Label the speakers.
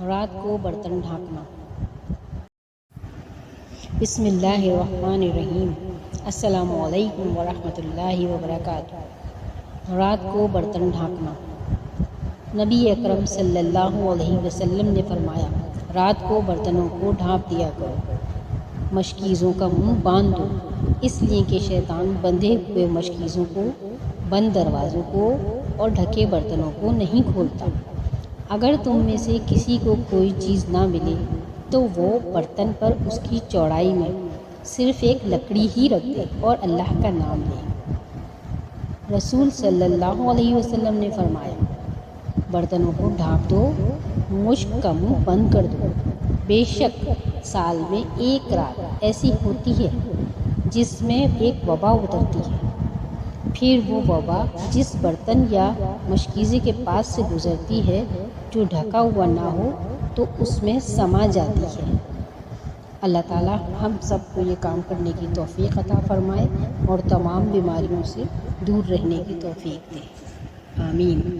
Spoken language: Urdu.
Speaker 1: رات کو برتن ڈھانکنا۔ بسم اللہ الرحمن الرحیم۔ السلام علیکم ورحمۃ اللہ وبرکاتہ۔ رات کو برتن ڈھانکنا۔ نبی اکرم صلی اللہ علیہ وسلم نے فرمایا، رات کو برتنوں کو ڈھانپ دیا کرو، مشکیزوں کا منہ باندھ دو، اس لیے کہ شیطان بندھے ہوئے مشکیزوں کو، بند دروازوں کو اور ڈھکے برتنوں کو نہیں کھولتا۔ اگر تم میں سے کسی کو کوئی چیز نہ ملے تو وہ برتن پر اس کی چوڑائی میں صرف ایک لکڑی ہی رکھ دے اور اللہ کا نام لے۔ رسول صلی اللہ علیہ وسلم نے فرمایا، برتنوں کو ڈھانپ دو، مشک کا منہ بند کر دو۔ بے شک سال میں ایک رات ایسی ہوتی ہے جس میں ایک وبا اترتی ہے، پھر وہ وبا جس برتن یا مشکیزے کے پاس سے گزرتی ہے جو ڈھکا ہوا نہ ہو تو اس میں سما جاتی ہے۔ اللہ تعالیٰ ہم سب کو یہ کام کرنے کی توفیق عطا فرمائے اور تمام بیماریوں سے دور رہنے کی توفیق دے، آمین۔